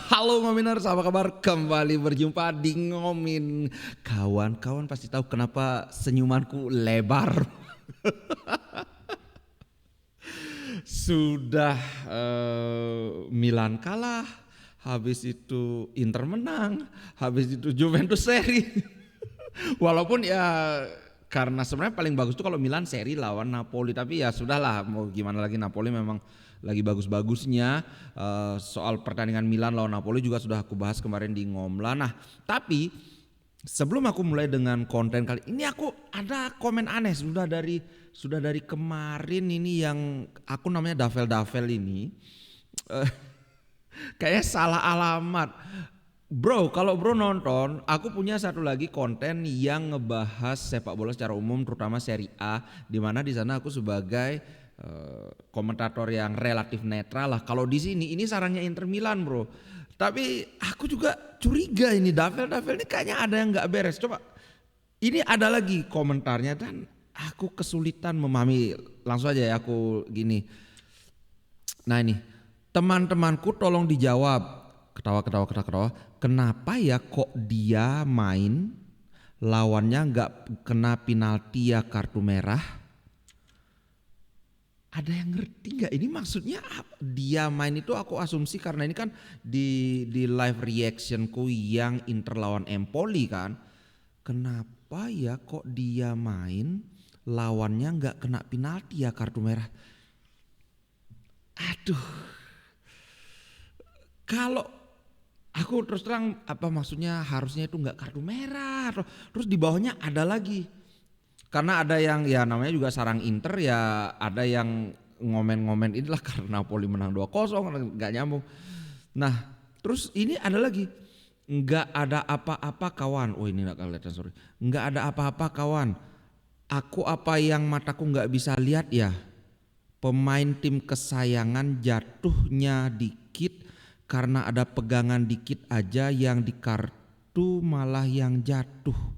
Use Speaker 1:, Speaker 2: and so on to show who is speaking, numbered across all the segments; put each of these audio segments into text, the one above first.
Speaker 1: Halo Ngominers, apa kabar? Kembali berjumpa di Ngomin. Kawan-kawan pasti tahu kenapa senyumanku lebar. Sudah Milan kalah, habis itu Inter menang, habis itu Juventus seri. Walaupun ya karena sebenarnya paling bagus tuh kalau Milan seri lawan Napoli, tapi ya sudahlah, mau gimana lagi, Napoli memang lagi bagus-bagusnya. Soal pertandingan Milan lawan Napoli juga sudah aku bahas kemarin di Ngomla. Nah, tapi sebelum aku mulai dengan konten kali ini, aku ada komen aneh sudah dari kemarin ini, yang aku namanya Davel ini eh, kayaknya salah alamat. Bro, kalau bro nonton, aku punya satu lagi konten yang ngebahas sepak bola secara umum, terutama Serie A, di mana di sana aku sebagai komentator yang relatif netral lah. Kalau di sini ini sarangnya Inter Milan, bro. Tapi aku juga curiga ini Davel ini kayaknya ada yang nggak beres. Coba, ini ada lagi komentarnya dan aku kesulitan memahami. Langsung aja ya aku gini. Nah ini, teman-temanku tolong dijawab. Ketawa. Kenapa ya kok dia main lawannya nggak kena penalti ya kartu merah? Ada yang ngerti nggak ini maksudnya apa? Dia main itu aku asumsi karena ini kan di live reactionku yang Inter lawan Empoli kan. Kenapa ya kok dia main lawannya nggak kena penalti ya kartu merah? Aduh, kalau aku terus terang, apa maksudnya harusnya itu nggak kartu merah. Terus di bawahnya ada lagi. Karena ada yang ya namanya juga sarang Inter ya, ada yang ngomen-ngomen inilah karena Napoli menang 2-0 nggak nyambung. Nah, terus ini ada lagi. Nggak ada apa-apa kawan. Oh ini nggak kelihatan, sorry. Nggak ada apa-apa kawan. Aku apa yang mataku nggak bisa lihat ya? Pemain tim kesayangan jatuhnya dikit karena ada pegangan dikit aja yang di kartu malah yang jatuh.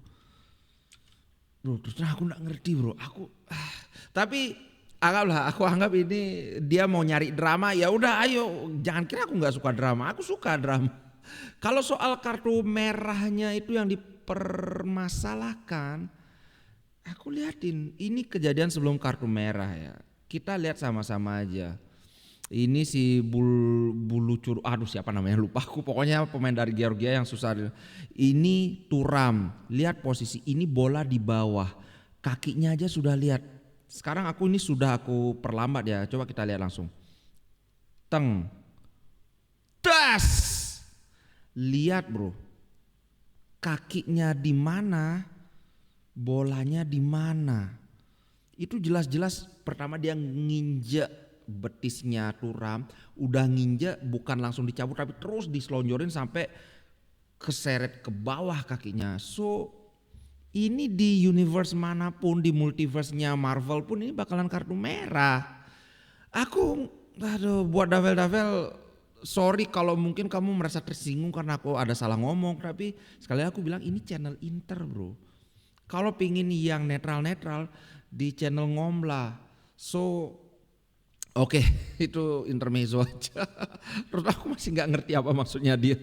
Speaker 1: Bro, terus terang aku nggak ngerti bro. Tapi aku anggap ini dia mau nyari drama. Ya udah, ayo, jangan kira aku nggak suka drama. Aku suka drama. Kalau soal kartu merahnya itu yang dipermasalahkan, aku liatin ini kejadian sebelum kartu merah ya. Kita lihat sama-sama aja. Ini si bulu curu, aduh siapa namanya lupa aku, pokoknya pemain dari Georgia yang susah. Ini Turam, lihat posisi ini, bola di bawah, kakinya aja sudah lihat. Sekarang aku ini sudah aku perlambat ya, coba kita lihat langsung. Teng, das, lihat bro, kakinya di mana, bolanya di mana. Itu jelas-jelas pertama dia nginjek betisnya Turam, udah nginjek, bukan langsung dicabut tapi terus diselonjorin sampai keseret ke bawah kakinya. So ini di universe manapun, di multiverse-nya Marvel pun ini bakalan kartu merah. Aku buat Davel, sorry kalau mungkin kamu merasa tersinggung karena aku ada salah ngomong, tapi sekali aku bilang ini channel Inter bro. Kalau pingin yang netral-netral di channel Ngomla. So oke, itu intermezzo aja. Terus aku masih nggak ngerti apa maksudnya dia.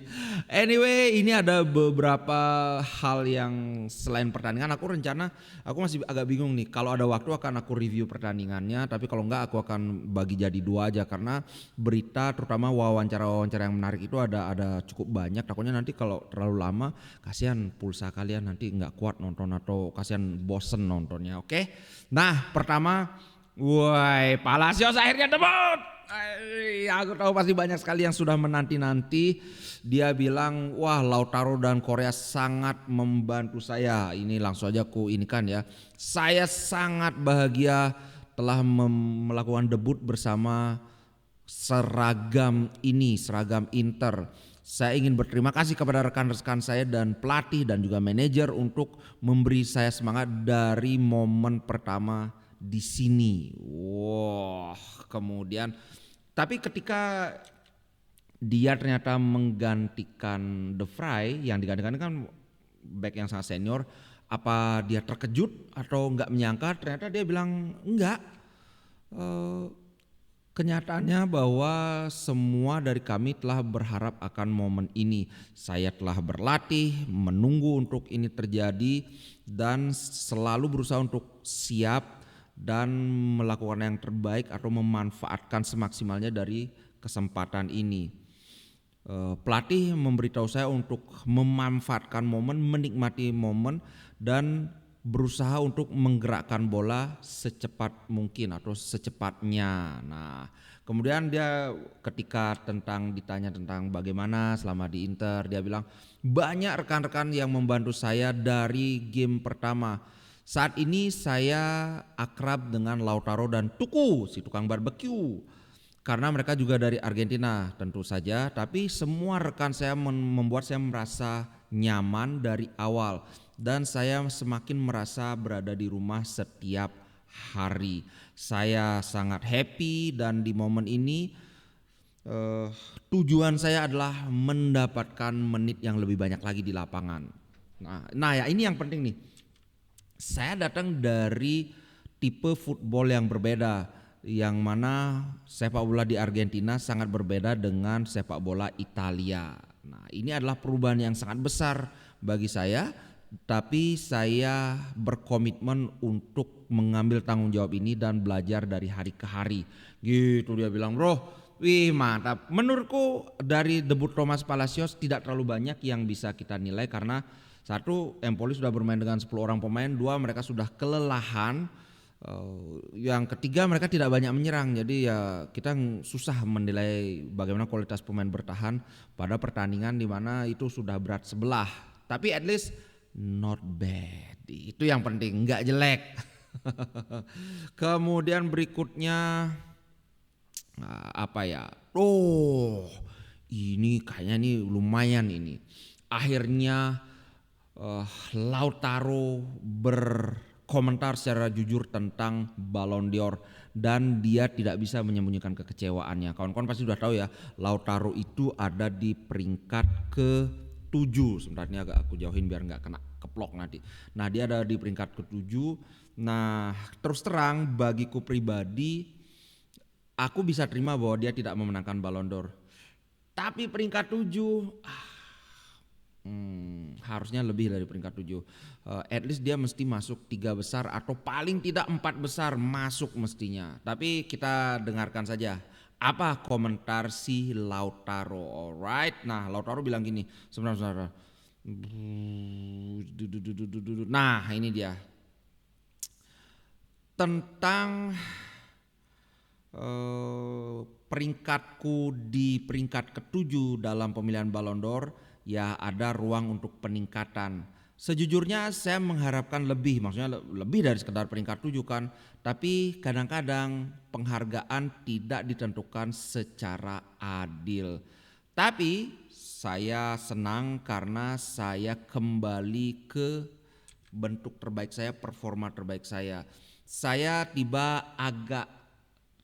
Speaker 1: Anyway, ini ada beberapa hal yang selain pertandingan. Aku masih agak bingung nih. Kalau ada waktu akan aku review pertandingannya. Tapi kalau nggak aku akan bagi jadi dua aja. Karena berita terutama wawancara-wawancara yang menarik itu ada cukup banyak. Takutnya nanti kalau terlalu lama kasihan pulsa kalian nanti nggak kuat nonton atau kasihan bosen nontonnya. Oke. Nah pertama, woi, Palacios akhirnya debut. Aku tahu pasti banyak sekali yang sudah menanti-nanti. Dia bilang, wah Lautaro dan Korea sangat membantu saya. Ini langsung aja aku ini kan ya. Saya sangat bahagia telah melakukan debut bersama seragam Inter. Saya ingin berterima kasih kepada rekan-rekan saya dan pelatih dan juga manajer untuk memberi saya semangat dari momen pertama di sini. Wah, kemudian tapi ketika dia ternyata menggantikan De Vrij, yang digantikan kan back yang sangat senior, apa dia terkejut atau nggak menyangka? Ternyata dia bilang enggak. Kenyataannya bahwa semua dari kami telah berharap akan momen ini. Saya telah berlatih, menunggu untuk ini terjadi dan selalu berusaha untuk siap dan melakukan yang terbaik atau memanfaatkan semaksimalnya dari kesempatan ini. Pelatih memberitahu saya untuk memanfaatkan momen, menikmati momen dan berusaha untuk menggerakkan bola secepat mungkin atau secepatnya. Nah, kemudian dia ketika ditanya tentang bagaimana selama di Inter, dia bilang banyak rekan-rekan yang membantu saya dari game pertama. Saat ini saya akrab dengan Lautaro dan Tuku, si tukang barbeque. Karena mereka juga dari Argentina tentu saja, tapi semua rekan saya membuat saya merasa nyaman dari awal dan saya semakin merasa berada di rumah setiap hari. Saya sangat happy dan di momen ini tujuan saya adalah mendapatkan menit yang lebih banyak lagi di lapangan. Nah ya ini yang penting nih. Saya datang dari tipe football yang berbeda, yang mana sepak bola di Argentina sangat berbeda dengan sepak bola Italia. Nah, ini adalah perubahan yang sangat besar bagi saya, tapi saya berkomitmen untuk mengambil tanggung jawab ini dan belajar dari hari ke hari. Gitu dia bilang, bro. Wih mantap. Menurutku dari debut Thomas Palacios tidak terlalu banyak yang bisa kita nilai karena satu, Empoli sudah bermain dengan 10 orang pemain, dua mereka sudah kelelahan. Yang ketiga mereka tidak banyak menyerang, jadi ya kita susah menilai bagaimana kualitas pemain bertahan pada pertandingan di mana itu sudah berat sebelah. Tapi at least not bad, itu yang penting, nggak jelek. Kemudian berikutnya apa ya? Oh, ini kayaknya nih lumayan ini. Akhirnya Lautaro berkomentar secara jujur tentang Ballon d'Or dan dia tidak bisa menyembunyikan kekecewaannya. Kawan-kawan pasti sudah tahu ya, Lautaro itu ada di peringkat ke-7. Sebentar ini agak aku jauhin biar nggak kena keplok nanti. Nah dia ada di peringkat ke-7. Nah terus terang bagiku pribadi, aku bisa terima bahwa dia tidak memenangkan Ballon d'Or. Tapi peringkat 7 harusnya lebih dari peringkat 7. At least dia mesti masuk 3 besar atau paling tidak 4 besar masuk mestinya. Tapi kita dengarkan saja apa komentar si Lautaro. Alright, nah Lautaro bilang gini, sebentar. Nah ini dia tentang peringkatku di peringkat ke-7 dalam pemilihan Ballon d'Or. Ya ada ruang untuk peningkatan. Sejujurnya saya mengharapkan lebih, maksudnya lebih dari sekedar peringkat 7 kan. Tapi kadang-kadang penghargaan tidak ditentukan secara adil. Tapi saya senang karena saya kembali ke bentuk terbaik saya, performa terbaik saya. Saya tiba agak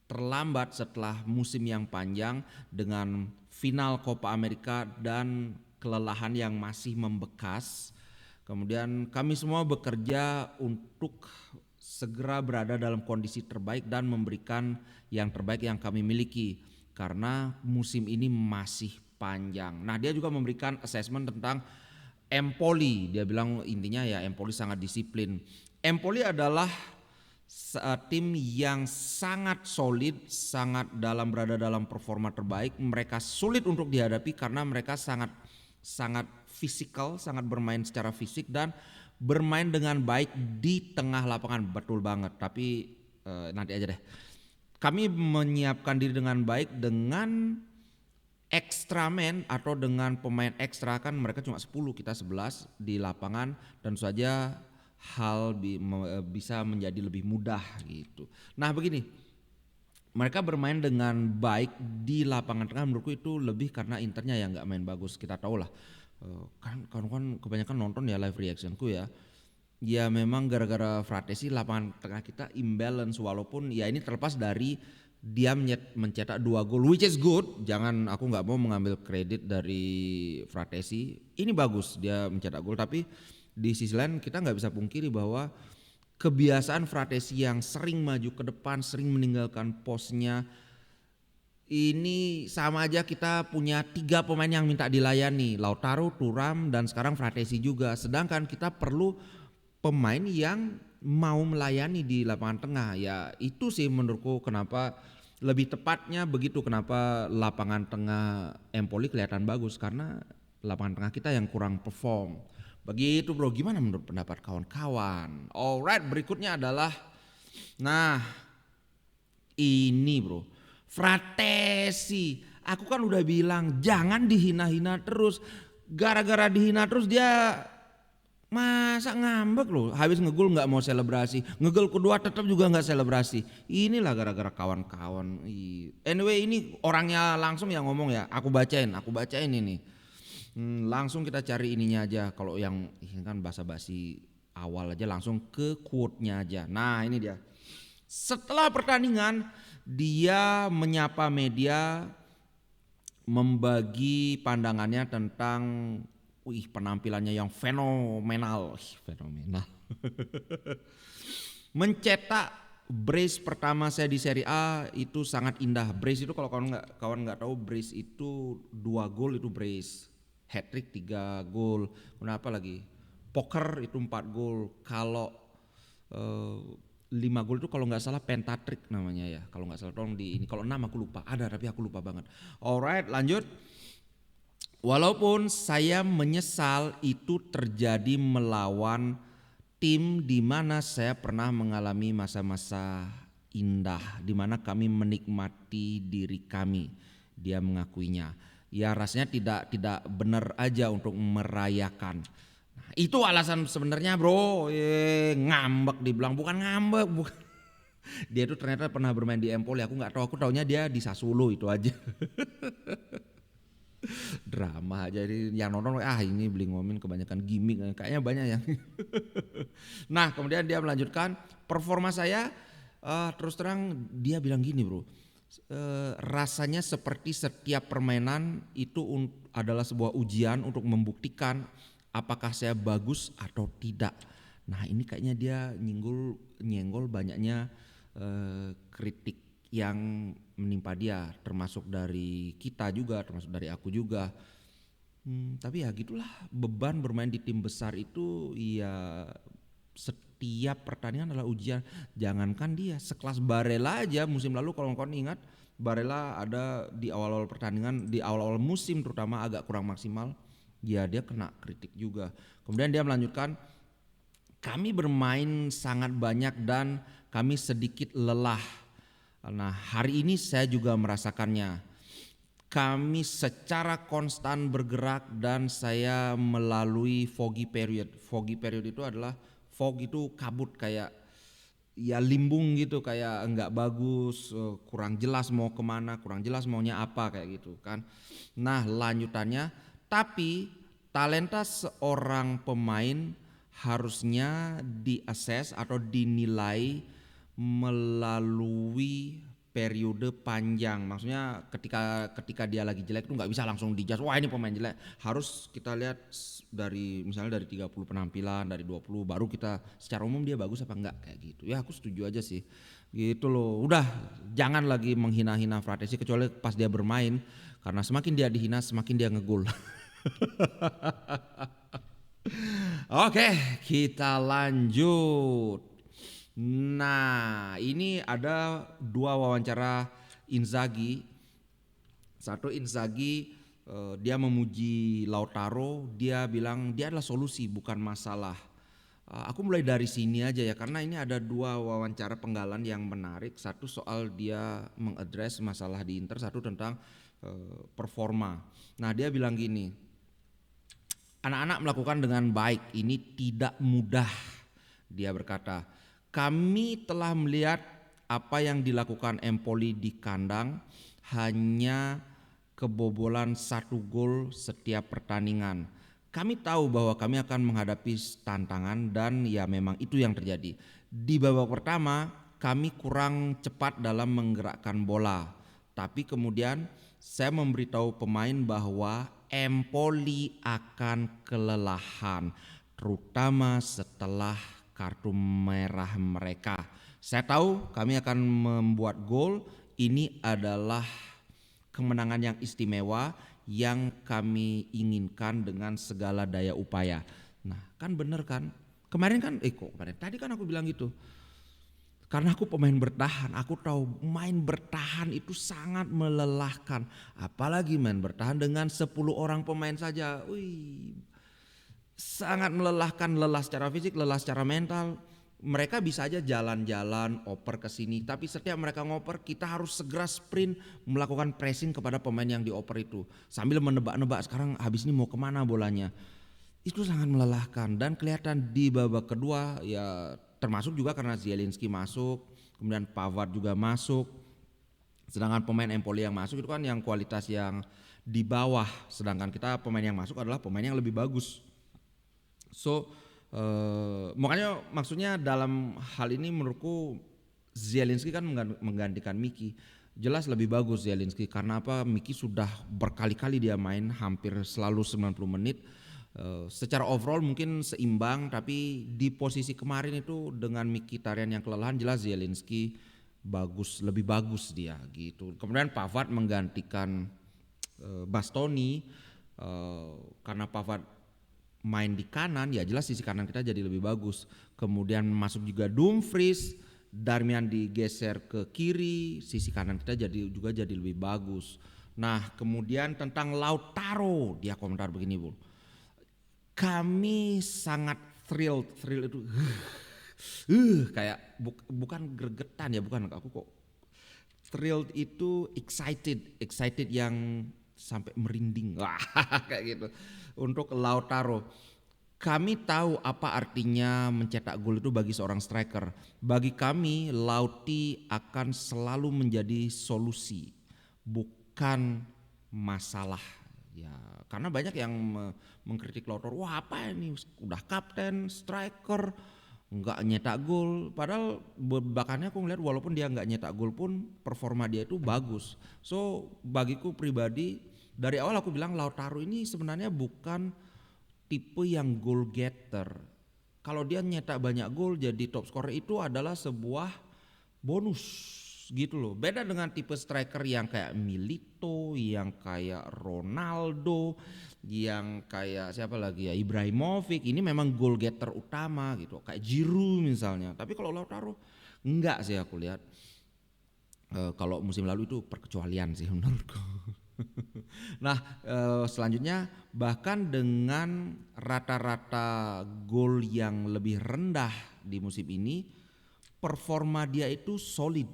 Speaker 1: terlambat setelah musim yang panjang dengan final Copa America dan kelelahan yang masih membekas. Kemudian kami semua bekerja untuk segera berada dalam kondisi terbaik dan memberikan yang terbaik yang kami miliki karena musim ini masih panjang. Nah dia juga memberikan assessment tentang Empoli. Dia bilang intinya ya Empoli sangat disiplin. Empoli adalah tim yang sangat solid, sangat berada dalam performa terbaik. Mereka sulit untuk dihadapi karena mereka sangat fisikal, sangat bermain secara fisik dan bermain dengan baik di tengah lapangan. Betul banget, tapi nanti aja deh. Kami menyiapkan diri dengan baik dengan extra man atau dengan pemain ekstra, kan mereka cuma 10, kita 11 di lapangan, dan saja hal bisa menjadi lebih mudah gitu. Nah begini, mereka bermain dengan baik di lapangan tengah, menurutku itu lebih karena Internya yang nggak main bagus. Kita tahu lah, kan kebanyakan nonton ya live reactionku ya. Ya memang gara-gara Fratesi lapangan tengah kita imbalance, walaupun ya ini terlepas dari dia mencetak 2 gol, which is good. Aku nggak mau mengambil kredit dari Fratesi. Ini bagus dia mencetak gol, tapi di sisi lain kita nggak bisa pungkiri bahwa kebiasaan Fratesi yang sering maju ke depan, sering meninggalkan posnya, ini sama aja kita punya 3 pemain yang minta dilayani, Lautaro, Thuram, dan sekarang Fratesi juga. Sedangkan kita perlu pemain yang mau melayani di lapangan tengah. Ya itu sih menurutku kenapa lebih tepatnya begitu, kenapa lapangan tengah Empoli kelihatan bagus karena lapangan tengah kita yang kurang perform. Begitu bro, gimana menurut pendapat kawan-kawan? Alright, berikutnya adalah nah ini bro, Fratesi. Aku kan udah bilang jangan dihina-hina terus. Gara-gara dihina terus dia masa ngambek loh. Habis ngegol nggak mau selebrasi. Ngegol kedua tetap juga nggak selebrasi. Inilah gara-gara kawan-kawan. Anyway ini orangnya langsung yang ngomong ya. Aku bacain ini. Langsung kita cari ininya aja. Kalau yang ini kan basa-basi awal aja langsung ke quote-nya aja. Nah ini dia. Setelah pertandingan dia menyapa media, membagi pandangannya tentang penampilannya yang fenomenal. Mencetak brace pertama saya di Serie A itu sangat indah. Brace itu kalau kawan nggak tahu, brace itu 2 gol itu brace. Hat-trick 3 gol. Kenapa lagi? Poker itu 4 gol. Kalau 5 gol itu kalau nggak salah pentatrick namanya ya. Kalau nggak salah tolong di ini. Kalau 6 aku lupa. Ada tapi aku lupa banget. Alright, lanjut. Walaupun saya menyesal itu terjadi melawan tim di mana saya pernah mengalami masa-masa indah, di mana kami menikmati diri kami. Dia mengakuinya. Ya rasanya tidak benar aja untuk merayakan. Itu alasan sebenarnya bro, ngambek dibilang, bukan ngambek, bukan. Dia tuh ternyata pernah bermain di Empoli, aku nggak tahu, aku taunya dia di Sassuolo itu aja. Drama aja, jadi yang nonton ini beli ngomin kebanyakan gimmick, kayaknya banyak yang. Nah kemudian dia melanjutkan performa saya, terus terang dia bilang gini bro, rasanya seperti setiap permainan itu adalah sebuah ujian untuk membuktikan apakah saya bagus atau tidak. Nah ini kayaknya dia nyenggol banyaknya kritik yang menimpa dia, termasuk dari kita juga, termasuk dari aku juga. Tapi ya gitulah, beban bermain di tim besar itu ya setiap pertandingan adalah ujian. Jangankan dia, sekelas Barella aja musim lalu kalau kau ingat, Barella ada di awal-awal pertandingan, di awal-awal musim terutama agak kurang maksimal. Ya dia kena kritik juga. Kemudian dia melanjutkan, kami bermain sangat banyak dan kami sedikit lelah. Nah hari ini saya juga merasakannya. Kami secara konstan bergerak dan saya melalui foggy period. Foggy period itu adalah, fog itu kabut kayak ya limbung gitu, kayak enggak bagus, kurang jelas mau kemana, kurang jelas maunya apa kayak gitu kan. Nah lanjutannya, tapi talenta seorang pemain harusnya diakses atau dinilai melalui periode panjang. Maksudnya ketika dia lagi jelek itu nggak bisa langsung dijudge, wah ini pemain jelek. Harus kita lihat dari misalnya dari 30 penampilan, dari 20 baru kita secara umum dia bagus apa enggak kayak gitu. Ya aku setuju aja sih. Gitu loh. Udah jangan lagi menghina-hina Fratesi kecuali pas dia bermain, karena semakin dia dihina semakin dia ngegol. Oke, kita lanjut. Nah, ini ada 2 wawancara Inzaghi. Satu Inzaghi dia memuji Lautaro, dia bilang dia adalah solusi bukan masalah. Aku mulai dari sini aja ya, karena ini ada 2 wawancara penggalan yang menarik. Satu soal dia mengadres masalah di Inter, satu tentang performa. Nah dia bilang gini, anak-anak melakukan dengan baik, ini tidak mudah. Dia berkata, kami telah melihat apa yang dilakukan Empoli di kandang, hanya kebobolan 1 gol setiap pertandingan. Kami tahu bahwa kami akan menghadapi tantangan dan ya memang itu yang terjadi. Di babak pertama kami kurang cepat dalam menggerakkan bola, tapi kemudian saya memberitahu pemain bahwa Empoli akan kelelahan, terutama setelah kartu merah mereka. Saya tahu kami akan membuat gol. Ini adalah kemenangan yang istimewa yang kami inginkan dengan segala daya upaya. Nah kan bener kan, tadi kan aku bilang gitu. Karena aku pemain bertahan, aku tahu main bertahan itu sangat melelahkan. Apalagi main bertahan dengan 10 orang pemain saja. Wih, sangat melelahkan, lelah secara fisik, lelah secara mental. Mereka bisa aja jalan-jalan, oper ke sini, tapi setiap mereka ngoper kita harus segera sprint melakukan pressing kepada pemain yang dioper itu. Sambil menebak-nebak sekarang habis ini mau kemana bolanya. Itu sangat melelahkan dan kelihatan di babak kedua ya, termasuk juga karena Zielinski masuk, kemudian Pavard juga masuk. Sedangkan pemain Empoli yang masuk itu kan yang kualitas yang di bawah, sedangkan kita pemain yang masuk adalah pemain yang lebih bagus. So makanya maksudnya dalam hal ini menurutku Zielinski kan menggantikan Miki. Jelas lebih bagus Zielinski karena apa? Miki sudah berkali-kali dia main hampir selalu 90 menit. Secara overall mungkin seimbang, tapi di posisi kemarin itu dengan Mkhitaryan yang kelelahan jelas Zielinski lebih bagus dia gitu. Kemudian Pavard menggantikan Bastoni, karena Pavard main di kanan ya jelas sisi kanan kita jadi lebih bagus. Kemudian masuk juga Dumfries, Darmian digeser ke kiri, sisi kanan kita juga jadi lebih bagus. Nah kemudian tentang Lautaro, dia komentar begini Bu, kami sangat thrill itu kayak bukan gregetan ya, bukan, aku kok thrilled itu excited yang sampai merinding kayak gitu untuk Lautaro. Kami tahu apa artinya mencetak gol itu bagi seorang striker. Bagi kami Lauti akan selalu menjadi solusi, bukan masalah. Ya, karena banyak yang mengkritik Lautaro, wah apa ini udah kapten, striker, nggak nyetak gol. Padahal bahkannya aku ngeliat walaupun dia nggak nyetak gol pun performa dia itu bagus. So bagiku pribadi dari awal aku bilang Lautaro ini sebenarnya bukan tipe yang goal getter. Kalau dia nyetak banyak gol jadi top scorer itu adalah sebuah bonus gitu loh. Beda dengan tipe striker yang kayak Milito, yang kayak Ronaldo, yang kayak siapa lagi ya, Ibrahimovic. Ini memang goal getter utama gitu, kayak Giroud misalnya. Tapi kalau Lautaro enggak sih aku lihat. Kalau musim lalu itu perkecualian sih menurutku. Nah selanjutnya bahkan dengan rata-rata gol yang lebih rendah di musim ini, performa dia itu solid.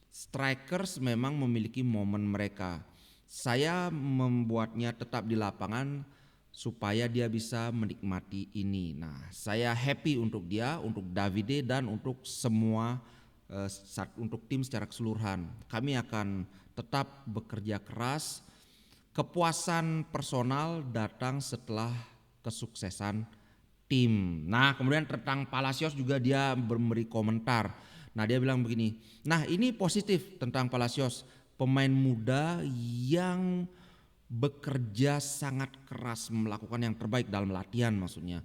Speaker 1: Strikers memang memiliki momen mereka. Saya membuatnya tetap di lapangan supaya dia bisa menikmati ini. Nah saya happy untuk dia, untuk Davide dan untuk semua untuk tim secara keseluruhan. Kami akan tetap bekerja keras. Kepuasan personal datang setelah kesuksesan tim. Nah kemudian tentang Palacios juga dia memberi komentar. Nah dia bilang begini, nah ini positif tentang Palacios, pemain muda yang bekerja sangat keras, melakukan yang terbaik dalam latihan maksudnya.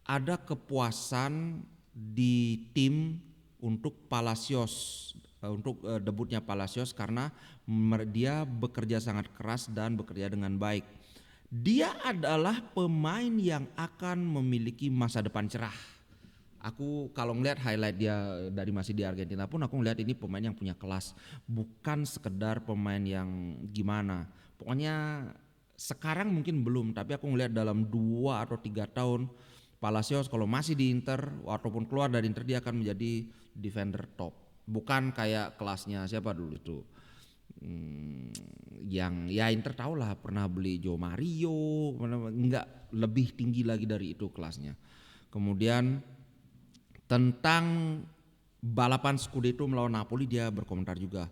Speaker 1: Ada kepuasan di tim untuk Palacios, untuk debutnya Palacios karena dia bekerja sangat keras dan bekerja dengan baik. Dia adalah pemain yang akan memiliki masa depan cerah. Aku kalau ngelihat highlight dia dari masih di Argentina pun aku ngelihat ini pemain yang punya kelas, bukan sekedar pemain yang gimana. Pokoknya sekarang mungkin belum, tapi aku ngelihat dalam 2 atau 3 tahun Palacios kalau masih di Inter ataupun keluar dari Inter dia akan menjadi defender top. Bukan kayak kelasnya siapa dulu itu. Yang ya Inter tahu lah pernah beli Joe Mario, enggak, lebih tinggi lagi dari itu kelasnya. Kemudian tentang balapan Scudetto melawan Napoli dia berkomentar juga.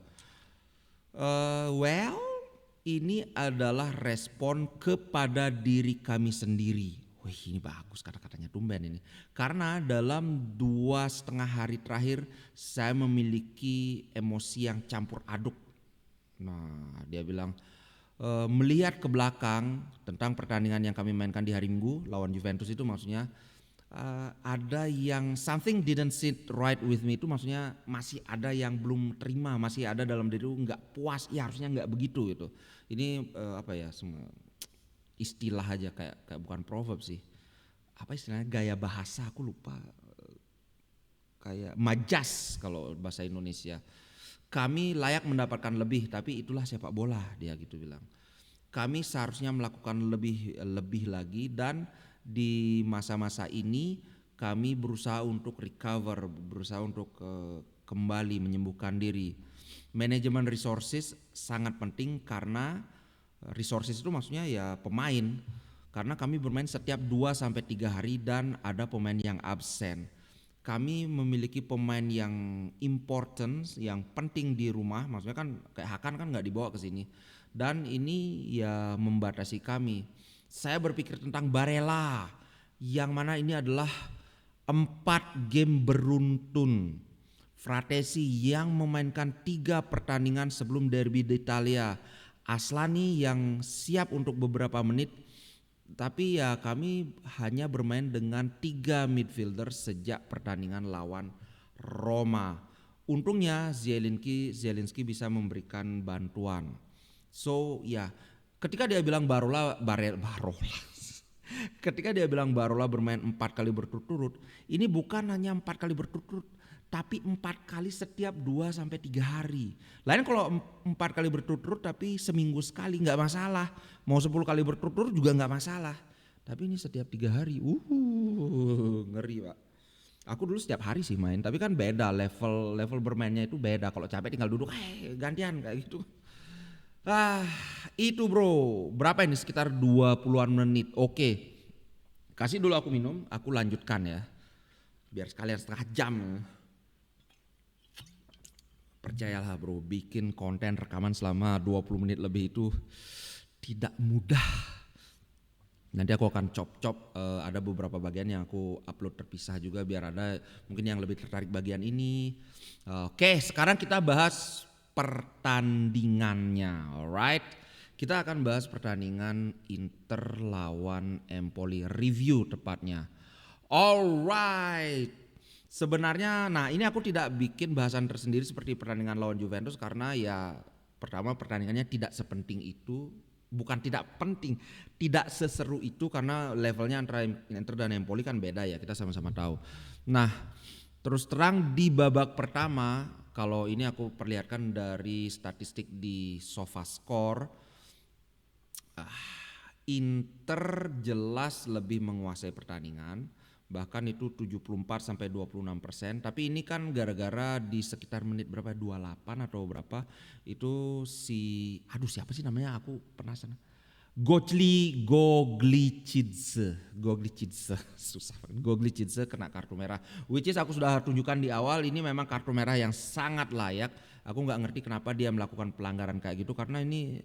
Speaker 1: Ini adalah respon kepada diri kami sendiri. Wih ini bagus kata-katanya, tumben ini. Karena dalam 2,5 hari terakhir saya memiliki emosi yang campur aduk. Nah dia bilang melihat ke belakang tentang pertandingan yang kami mainkan di hari Minggu lawan Juventus itu maksudnya, ada yang something didn't sit right with me, itu maksudnya masih ada yang belum terima, masih ada dalam diri nggak puas, ya harusnya nggak begitu gitu. Ini apa ya, semua istilah aja, kayak bukan proverb sih, apa istilahnya, gaya bahasa aku lupa, kayak majas kalau bahasa Indonesia. Kami layak mendapatkan lebih, tapi itulah sepak bola, dia gitu bilang. Kami seharusnya melakukan lebih lagi, dan di masa-masa ini kami berusaha untuk recover, berusaha untuk kembali menyembuhkan diri. Manajemen resources sangat penting, karena resources itu maksudnya ya pemain, karena kami bermain setiap 2 sampai 3 hari dan ada pemain yang absen. Kami memiliki pemain yang important, yang penting di rumah, maksudnya kan kayak Hakan kan nggak dibawa ke sini, dan ini ya membatasi kami. Saya berpikir tentang Barella, yang mana ini adalah 4 game beruntun. Fratesi yang memainkan 3 pertandingan sebelum derby d'Italia. Aslani yang siap untuk beberapa menit, tapi ya kami hanya bermain dengan 3 midfielder sejak pertandingan lawan Roma. Untungnya Zielinski bisa memberikan bantuan. So ya, ketika dia bilang Barola ketika dia bilang Barola bermain 4 kali berturut-turut, ini bukan hanya 4 kali berturut-turut, tapi 4 kali setiap 2 sampai 3 hari. Lain kalau 4 kali berturut-turut tapi seminggu sekali nggak masalah. Mau 10 kali berturut-turut juga nggak masalah. Tapi ini setiap 3 hari. Ngeri, Pak. Aku dulu setiap hari sih main, tapi kan beda level bermainnya, itu beda. Kalau capek tinggal duduk, gantian kayak gitu. Itu bro, berapa ini, sekitar 20-an menit. Oke, kasih dulu aku minum, aku lanjutkan ya, biar sekalian setengah jam. Percayalah bro, bikin konten rekaman selama 20 menit lebih itu tidak mudah. Nanti aku akan chop ada beberapa bagian yang aku upload terpisah juga, biar ada mungkin yang lebih tertarik bagian ini. Oke, sekarang kita bahas pertandingannya, alright. Kita akan bahas pertandingan Inter lawan Empoli, review tepatnya. Alright. Sebenarnya, nah ini aku tidak bikin bahasan tersendiri seperti pertandingan lawan Juventus, karena ya pertama pertandingannya tidak sepenting itu, bukan tidak penting, tidak seseru itu, karena levelnya antara Inter dan Empoli kan beda ya, kita sama-sama tahu. Nah, terus terang di babak pertama, kalau ini aku perlihatkan dari statistik di SofaScore, Inter jelas lebih menguasai pertandingan, bahkan itu 74-26%. Tapi ini kan gara-gara di sekitar menit berapa, 28 atau berapa, itu siapa sih namanya, aku penasaran. Goglicidze susah. Goglicidze kena kartu merah, which is aku sudah tunjukkan di awal, ini memang kartu merah yang sangat layak. Aku nggak ngerti kenapa dia melakukan pelanggaran kayak gitu, karena ini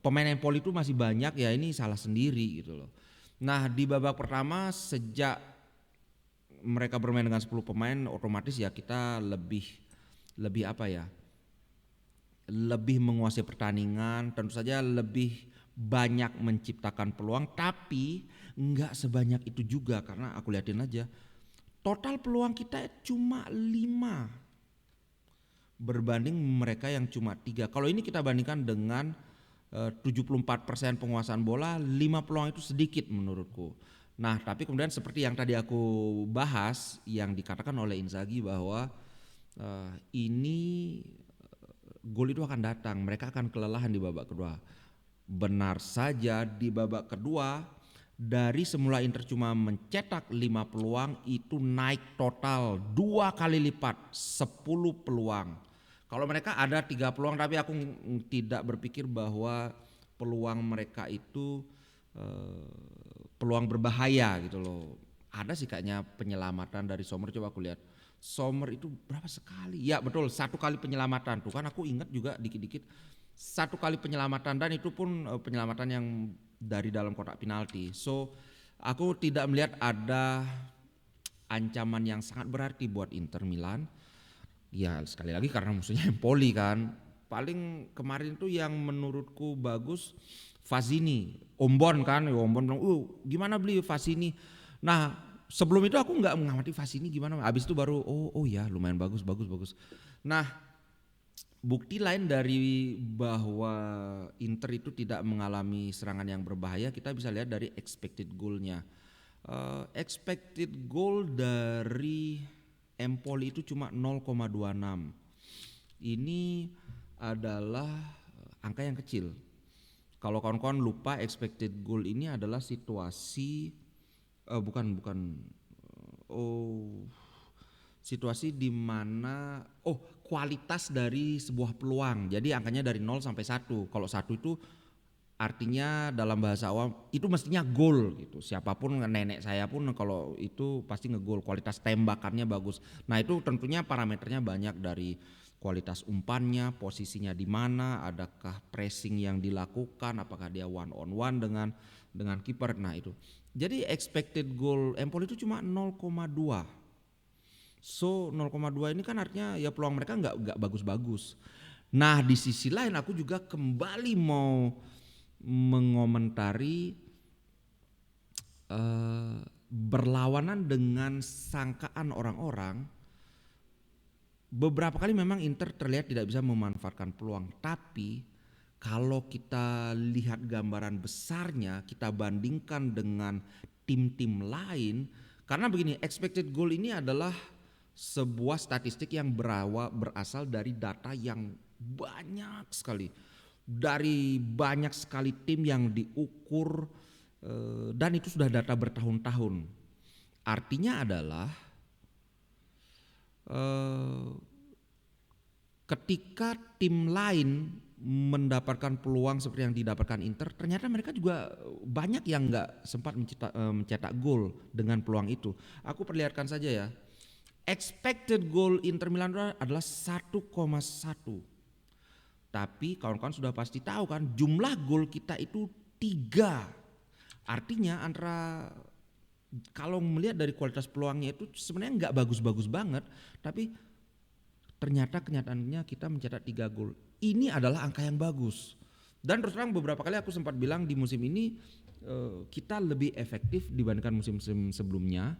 Speaker 1: pemain Empoli itu masih banyak ya, ini salah sendiri gitu loh. Nah di babak pertama, sejak mereka bermain dengan 10 pemain, otomatis ya kita lebih apa ya, lebih menguasai pertandingan, tentu saja lebih banyak menciptakan peluang, tapi nggak sebanyak itu juga, karena aku liatin aja total peluang kita cuma 5 berbanding mereka yang cuma 3. Kalau ini kita bandingkan dengan 74% penguasaan bola, 5 peluang itu sedikit menurutku. Nah tapi kemudian seperti yang tadi aku bahas, yang dikatakan oleh Inzaghi bahwa ini gol itu akan datang, mereka akan kelelahan di babak kedua. Benar saja, di babak kedua dari semula Inter cuma mencetak 5 peluang, itu naik total 2 kali lipat, 10 peluang. Kalau mereka ada 3 peluang, tapi aku tidak berpikir bahwa peluang mereka itu peluang berbahaya gitu loh. Ada sih kayaknya penyelamatan dari Sommer, coba aku lihat. Sommer itu berapa sekali? Ya betul, 1 kali penyelamatan. Tuh kan aku ingat juga dikit-dikit 1 kali penyelamatan, dan itu pun penyelamatan yang dari dalam kotak penalti. So aku tidak melihat ada ancaman yang sangat berarti buat Inter Milan. Ya sekali lagi karena musuhnya Empoli kan. Paling kemarin tuh yang menurutku bagus Fazzini, Ombon kan, Ombon bilang, gimana beli Fazzini. Nah sebelum itu aku nggak mengamati fase ini gimana. Abis itu baru oh ya lumayan bagus. Nah, bukti lain dari bahwa Inter itu tidak mengalami serangan yang berbahaya kita bisa lihat dari expected goal-nya. Expected goal dari Empoli itu cuma 0,26. Ini adalah angka yang kecil. Kalau kawan-kawan lupa, expected goal ini adalah situasi situasi di mana kualitas dari sebuah peluang. Jadi angkanya dari 0 sampai 1. Kalau 1 itu artinya dalam bahasa awam itu mestinya gol gitu. Siapapun, nenek saya pun kalau itu pasti ngegol, kualitas tembakannya bagus. Nah, itu tentunya parameternya banyak dari kualitas umpannya, posisinya di mana, adakah pressing yang dilakukan, apakah dia one on one dengan kiper. Nah, itu. Jadi expected goal Empoli itu cuma 0,2. So 0,2 ini kan artinya ya peluang mereka nggak bagus-bagus. Nah, di sisi lain aku juga kembali mau mengomentari berlawanan dengan sangkaan orang-orang. Beberapa kali memang Inter terlihat tidak bisa memanfaatkan peluang, tapi kalau kita lihat gambaran besarnya, kita bandingkan dengan tim-tim lain, karena begini, expected goal ini adalah sebuah statistik yang berasal dari data yang banyak sekali, dari banyak sekali tim yang diukur, dan itu sudah data bertahun-tahun. Artinya adalah ketika tim lain mendapatkan peluang seperti yang didapatkan Inter, ternyata mereka juga banyak yang nggak sempat mencetak gol dengan peluang itu. Aku perlihatkan saja ya. Expected goal Inter Milan adalah 1,1. Tapi kawan-kawan sudah pasti tahu kan, jumlah gol kita itu 3. Artinya antara kalau melihat dari kualitas peluangnya itu sebenarnya nggak bagus-bagus banget, tapi ternyata kenyataannya kita mencetak 3 gol. Ini adalah angka yang bagus. Dan terus terang beberapa kali aku sempat bilang di musim ini kita lebih efektif dibandingkan musim-musim sebelumnya.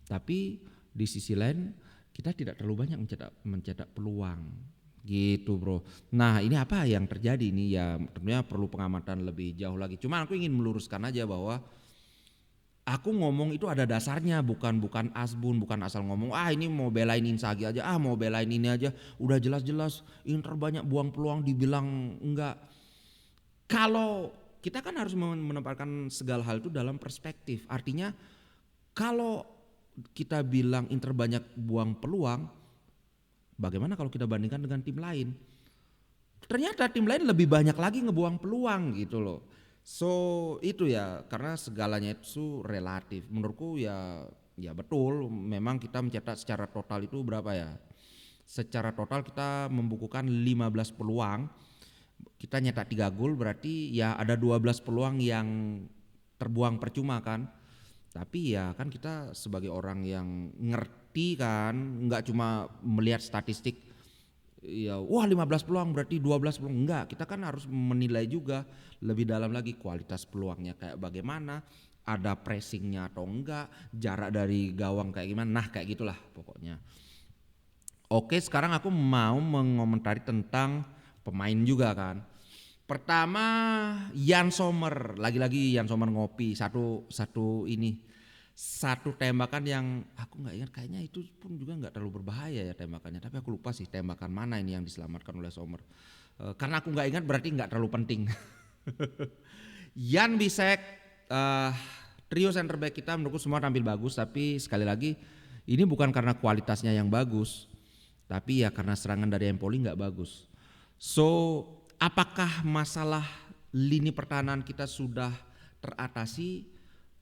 Speaker 1: Tapi di sisi lain kita tidak terlalu banyak mencetak peluang. Gitu bro. Nah, ini apa yang terjadi ini ya, tentunya perlu pengamatan lebih jauh lagi. Cuma aku ingin meluruskan aja bahwa aku ngomong itu ada dasarnya, bukan asbun, bukan asal ngomong ini mau belain Inzaghi aja, mau belain ini aja, udah jelas-jelas Inter banyak buang peluang dibilang enggak. Kalau kita kan harus menempatkan segala hal itu dalam perspektif. Artinya kalau kita bilang Inter banyak buang peluang, bagaimana kalau kita bandingkan dengan tim lain? Ternyata tim lain lebih banyak lagi ngebuang peluang gitu loh. So itu ya, karena segalanya itu relatif. Menurutku ya betul, memang kita mencetak secara total itu berapa ya? Secara total kita membukukan 15 peluang. Kita nyetak 3 gol, berarti ya ada 12 peluang yang terbuang percuma kan. Tapi ya kan kita sebagai orang yang ngerti kan, nggak cuma melihat statistik ya 15 peluang berarti 12 peluang, enggak, kita kan harus menilai juga lebih dalam lagi kualitas peluangnya kayak bagaimana, ada pressingnya atau enggak, jarak dari gawang kayak gimana, nah kayak gitulah pokoknya. Oke, sekarang aku mau mengomentari tentang pemain juga kan. Pertama Yann Sommer, lagi-lagi Yann Sommer ngopi satu tembakan yang aku nggak ingat, kayaknya itu pun juga nggak terlalu berbahaya ya tembakannya, tapi aku lupa sih tembakan mana ini yang diselamatkan oleh Sommer. Karena aku nggak ingat berarti nggak terlalu penting. Jan Bisek, trio center back kita menurutku semua tampil bagus, tapi sekali lagi ini bukan karena kualitasnya yang bagus, tapi ya karena serangan dari Empoli nggak bagus. So apakah masalah lini pertahanan kita sudah teratasi?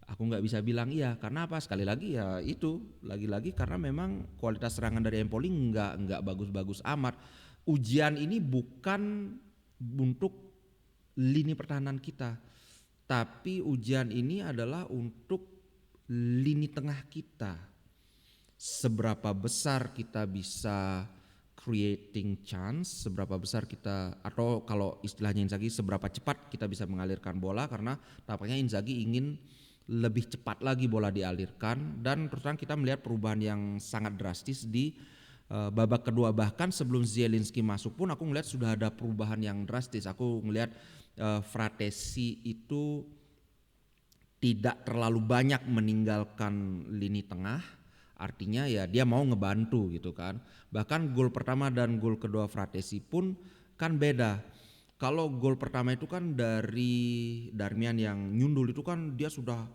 Speaker 1: Aku nggak bisa bilang iya, karena apa? Sekali lagi ya itu, lagi-lagi karena memang kualitas serangan dari Empoli nggak bagus-bagus amat. Ujian ini bukan untuk lini pertahanan kita, tapi ujian ini adalah untuk lini tengah kita. Seberapa besar kita bisa creating chance, seberapa besar kita, atau kalau istilahnya Inzaghi seberapa cepat kita bisa mengalirkan bola, karena tampaknya Inzaghi ingin lebih cepat lagi bola dialirkan, dan terus terang kita melihat perubahan yang sangat drastis di babak kedua. Bahkan sebelum Zielinski masuk pun aku ngelihat sudah ada perubahan yang drastis. Aku ngelihat Fratesi itu tidak terlalu banyak meninggalkan lini tengah, artinya ya dia mau ngebantu gitu kan. Bahkan gol pertama dan gol kedua Fratesi pun kan beda. Kalau gol pertama itu kan dari Darmian yang nyundul, itu kan dia sudah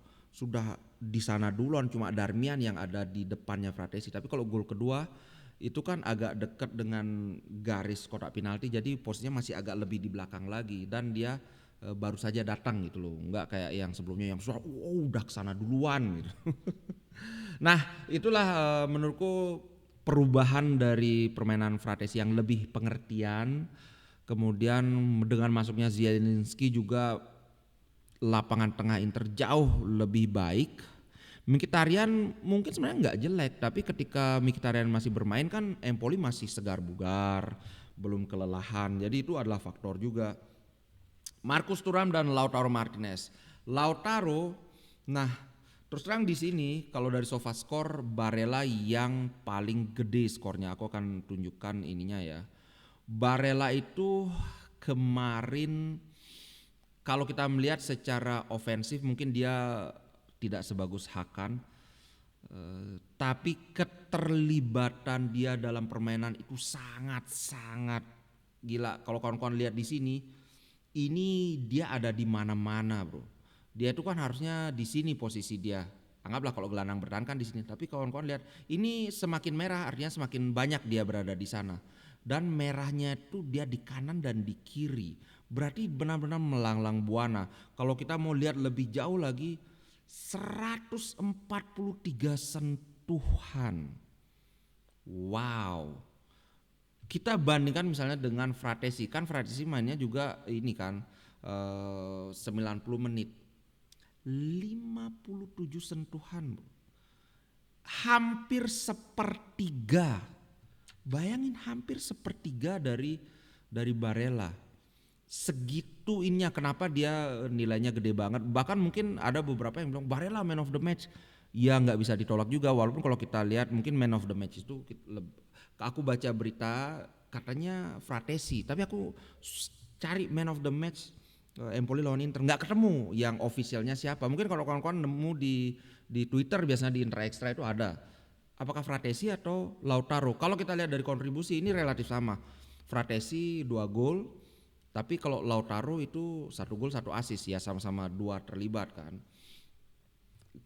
Speaker 1: di sana duluan, cuma Darmian yang ada di depannya Fratesi. Tapi kalau gol kedua itu kan agak dekat dengan garis kotak penalti, jadi posisinya masih agak lebih di belakang lagi, dan dia baru saja datang gitu loh, nggak kayak yang sebelumnya yang udah kesana duluan gitu. Nah itulah menurutku perubahan dari permainan Fratesi yang lebih pengertian. Kemudian dengan masuknya Zielinski juga lapangan tengah Inter jauh lebih baik. Mkhitaryan mungkin sebenarnya nggak jelek, tapi ketika Mkhitaryan masih bermain kan Empoli masih segar bugar, belum kelelahan, jadi itu adalah faktor juga. Marcus Thuram dan Lautaro Martinez. Lautaro, nah terus terang di sini kalau dari SofaScore Barella yang paling gede skornya. Aku akan tunjukkan ininya ya. Barella itu kemarin kalau kita melihat secara ofensif mungkin dia tidak sebagus Hakan, tapi keterlibatan dia dalam permainan itu sangat gila. Kalau kawan-kawan lihat di sini, ini dia ada di mana-mana, bro. Dia itu kan harusnya di sini posisi dia. Anggaplah kalau gelandang bertahan kan di sini. Tapi kawan-kawan lihat, ini semakin merah artinya semakin banyak dia berada di sana. Dan merahnya itu dia di kanan dan di kiri. Berarti benar-benar melanglang buana. Kalau kita mau lihat lebih jauh lagi, 143 sentuhan. Wow. Kita bandingkan misalnya dengan Fratesi, kan Fratesi mainnya juga ini kan 90 menit. 57 sentuhan, bro. Hampir sepertiga. Bayangin hampir sepertiga dari Barella. Segitu ininya, kenapa dia nilainya gede banget. Bahkan mungkin ada beberapa yang bilang Barella man of the match. Ya nggak bisa ditolak juga, walaupun kalau kita lihat mungkin man of the match itu aku baca berita katanya Fratesi, tapi aku cari man of the match Empoli lawan Inter nggak ketemu yang officialnya siapa. Mungkin kalau kawan-kawan nemu di Twitter biasanya di Inter Extra itu ada. Apakah Fratesi atau Lautaro? Kalau kita lihat dari kontribusi ini relatif sama. Fratesi 2 gol, tapi kalau Lautaro itu 1 gol 1 assist ya, sama-sama 2 terlibat kan.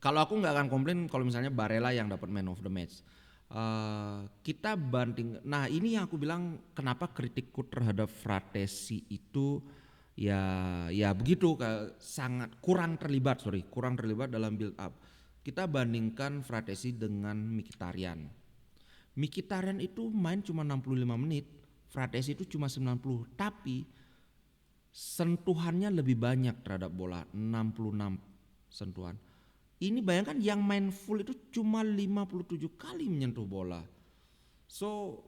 Speaker 1: Kalau aku nggak akan komplain kalau misalnya Barella yang dapat man of the match. Kita banding, nah ini yang aku bilang kenapa kritikku terhadap Fratesi itu ya begitu, sangat kurang terlibat dalam build up. Kita bandingkan Fratesi dengan Mkhitaryan. Mkhitaryan itu main cuma 65 menit, Fratesi itu cuma 90, tapi sentuhannya lebih banyak terhadap bola, 66 sentuhan. Ini bayangkan yang main full itu cuma 57 kali menyentuh bola. So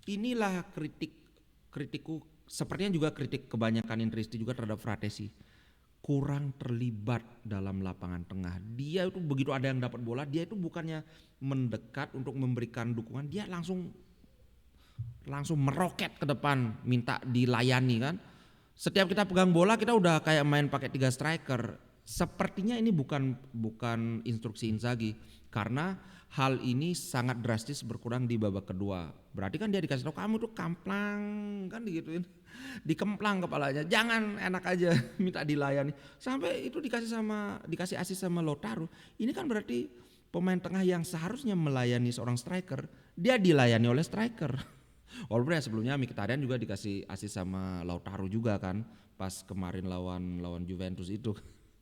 Speaker 1: inilah kritikku, sepertinya juga kritik kebanyakan Intristi juga terhadap Fratesi. Kurang terlibat dalam lapangan tengah. Dia itu begitu ada yang dapat bola, dia itu bukannya mendekat untuk memberikan dukungan, dia langsung meroket ke depan minta dilayani kan. Setiap kita pegang bola kita udah kayak main pakai 3 striker. Sepertinya ini bukan instruksi Inzaghi, karena hal ini sangat drastis berkurang di babak kedua. Berarti kan dia dikasih tahu kamu tuh kamplang kan, digituin, dikemplang kepalanya, jangan enak aja minta dilayani. Sampai itu dikasih asis sama Lautaro. Ini kan berarti pemain tengah yang seharusnya melayani seorang striker, dia dilayani oleh striker. Walaupun ya sebelumnya Mkhitaryan juga dikasih asis sama Lautaro juga kan pas kemarin lawan Juventus itu.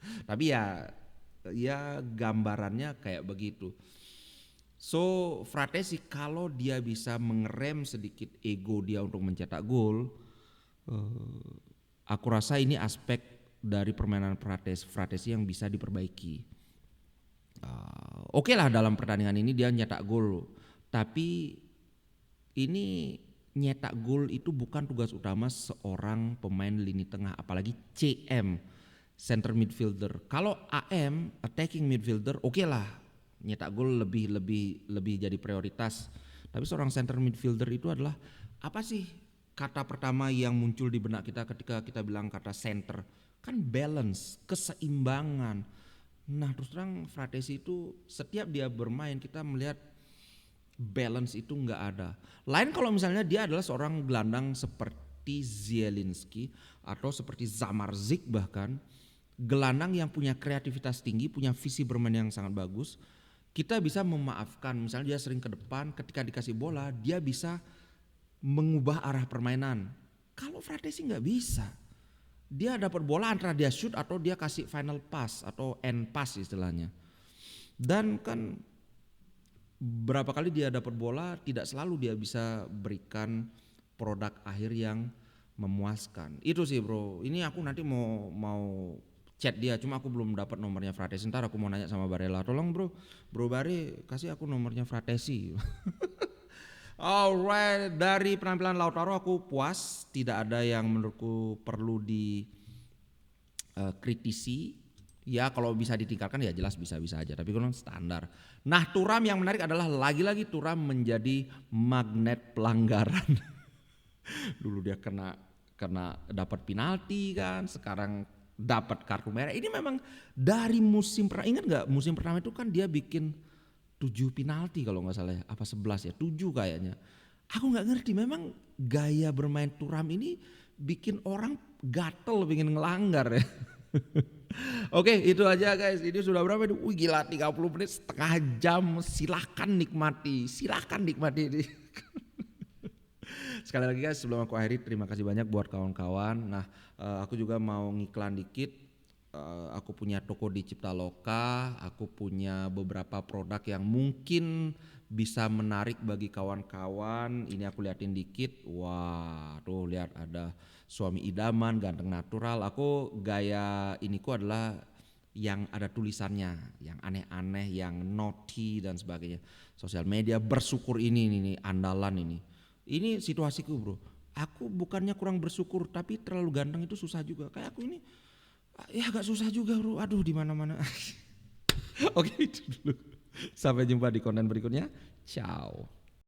Speaker 1: Tapi ya gambarannya kayak begitu. So Fratesi kalau dia bisa mengerem sedikit ego dia untuk mencetak gol, aku rasa ini aspek dari permainan Fratesi yang bisa diperbaiki. Oke lah dalam pertandingan ini dia nyetak gol, tapi ini nyetak gol itu bukan tugas utama seorang pemain lini tengah, apalagi CM. center midfielder. Kalau AM attacking midfielder oke lah, nyetak gol lebih jadi prioritas. Tapi seorang center midfielder itu adalah apa sih kata pertama yang muncul di benak kita ketika kita bilang kata center? Kan balance, keseimbangan. Nah terus terang Fratesi itu setiap dia bermain kita melihat balance itu nggak ada. Lain kalau misalnya dia adalah seorang gelandang seperti Zielinski atau seperti Zamarzik, bahkan gelandang yang punya kreativitas tinggi, punya visi bermain yang sangat bagus, kita bisa memaafkan. Misalnya dia sering ke depan, ketika dikasih bola dia bisa mengubah arah permainan. Kalau Fratesi nggak bisa, dia dapat bola antara dia shoot atau dia kasih final pass atau end pass istilahnya. Dan kan berapa kali dia dapat bola tidak selalu dia bisa berikan produk akhir yang memuaskan. Itu sih bro, ini aku nanti mau chat dia, cuma aku belum dapat nomornya Fratesi. Ntar aku mau nanya sama Barella, tolong bro Bare kasih aku nomornya Fratesi. Alright, dari penampilan Lautaro aku puas, tidak ada yang menurutku perlu dikritisi. Ya kalau bisa ditingkatkan ya jelas bisa-bisa aja, tapi kalau standar. Nah Thuram yang menarik adalah lagi-lagi Thuram menjadi magnet pelanggaran. Dulu dia kena dapat penalti kan, sekarang dapat kartu merah. Ini memang dari musim pertama, ingat gak musim pertama itu kan dia bikin 7 penalti kalau gak salah ya, apa 11 ya, 7 kayaknya. Aku gak ngerti, memang gaya bermain Thuram ini bikin orang gatel pengen ngelanggar ya. Oke itu aja guys, ini sudah berapa nih? Wih gila 30 menit, setengah jam, silahkan nikmati ini. Sekali lagi guys sebelum aku akhiri, terima kasih banyak buat kawan-kawan. Nah aku juga mau ngiklan dikit, aku punya toko di Ciptaloka, aku punya beberapa produk yang mungkin bisa menarik bagi kawan-kawan. Ini aku liatin dikit, wah tuh lihat ada suami idaman, ganteng natural. Aku gaya iniku adalah yang ada tulisannya, yang aneh-aneh, yang naughty dan sebagainya. Sosial media bersyukur ini andalan ini. Ini situasiku bro. Aku bukannya kurang bersyukur, tapi terlalu ganteng itu susah juga. Kayak aku ini, ya agak susah juga bro. Aduh di mana-mana. Oke itu dulu. Sampai jumpa di konten berikutnya. Ciao.